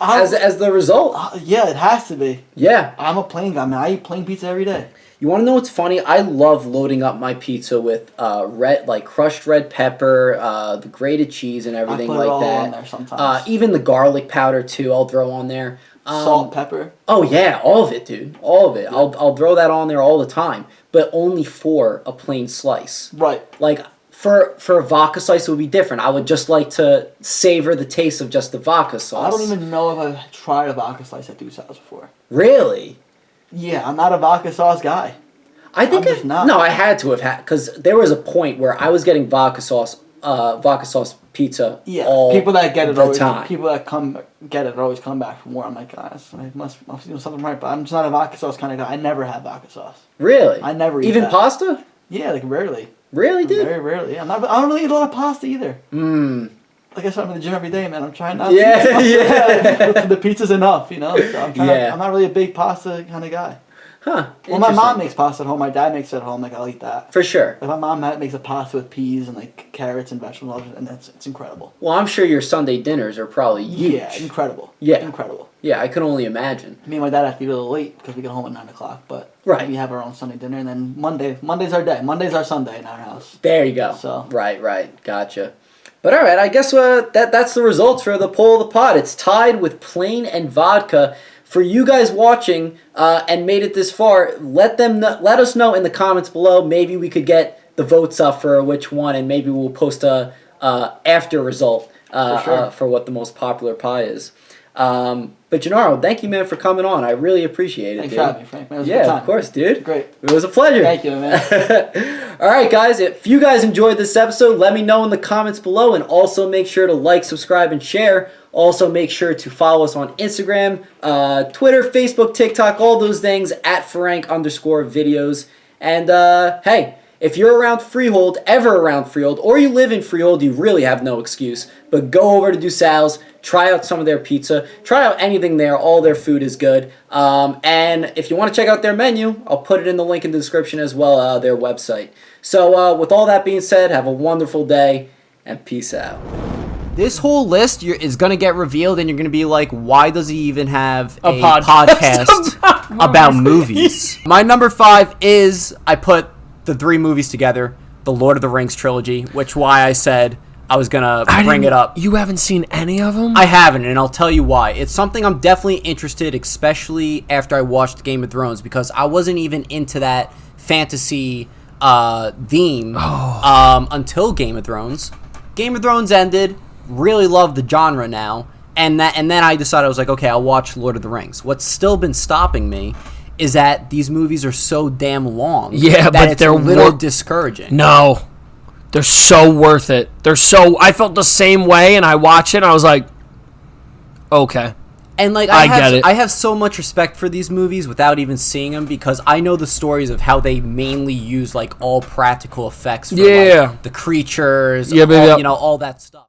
As the result. Yeah, it has to be. Yeah. I'm a plain guy, man. I eat plain pizza every day. You want to know what's funny? I love loading up my pizza with crushed red pepper, the grated cheese, and everything I put like it all that. On there sometimes. Even the garlic powder too. I'll throw on there. Salt, pepper. Oh yeah, all of it, dude. All of it. Yeah. I'll throw that on there all the time, but only for a plain slice. Right. Like for a vodka slice, it would be different. I would just like to savor the taste of just the vodka sauce. I don't even know if I've tried a vodka slice at DUSAL'S before. Really? Yeah, I'm not a vodka sauce guy. I think no, I had to have had because there was a point where I was getting vodka sauce pizza. Yeah, all people that get it the always time. People that get it always come back for more. I'm like, guys, I must be doing something right, but I'm just not a vodka sauce kind of guy. I never have vodka sauce. Really? I never eat even that. Pasta. Yeah, like rarely. Really, dude? Very rarely. I don't really eat a lot of pasta either. Like I said, I'm in the gym every day, man. I'm trying not. Yeah, yeah. The pizza's enough, you know. So I'm trying. I'm not really a big pasta kind of guy. Huh. Well, my mom makes pasta at home. My dad makes it at home. Like I'll eat that for sure. Like my mom makes a pasta with peas and like carrots and vegetables, and it's incredible. Well, I'm sure your Sunday dinners are probably huge. Yeah, incredible. Yeah, incredible. Yeah, I can only imagine. Me and my dad have to eat a little late because we get home at 9 o'clock. But we have our own Sunday dinner, and then Monday's our day. Monday's our Sunday in our house. There you go. So right, gotcha. But all right, I guess that's the results for the poll of the pod. It's tied with plain and vodka. For you guys watching and made it this far, let us know in the comments below. Maybe we could get the votes up for which one, and maybe we'll post a after result for what the most popular pie is. But Gennaro, thank you, man, for coming on. I really appreciate it. Thanks for having me, Frank. Man, it was a yeah, good time. Of course, dude. Great. It was a pleasure. Thank you, man. All right, guys. If you guys enjoyed this episode, let me know in the comments below, and also make sure to like, subscribe, and share. Also, make sure to follow us on Instagram, Twitter, Facebook, TikTok, all those things at Frank_videos. And hey, if you're around Freehold, or you live in Freehold, you really have no excuse. But go over to DUSAL'S, try out some of their pizza, try out anything there. All their food is good. And if you want to check out their menu, I'll put it in the link in the description as well, their website. So with all that being said, have a wonderful day, and peace out. This whole list is going to get revealed, and you're going to be like, why does he even have a podcast about movies? My number 5 is, I put the 3 movies together, the Lord of the Rings trilogy, which why I said I was going to bring it up. You haven't seen any of them? I haven't, and I'll tell you why. It's something I'm definitely interested, especially after I watched Game of Thrones, because I wasn't even into that fantasy theme until Game of Thrones. Game of Thrones ended. Really love the genre now, and then I decided I was like, okay, I'll watch Lord of the Rings. What's still been stopping me is that these movies are so damn long. Yeah, that but it's they're a little discouraging. No, they're so worth it. I felt the same way, and I watched it, and I was like, okay. And like I have so much respect for these movies without even seeing them, because I know the stories of how they mainly use like all practical effects for like, the creatures, all that stuff.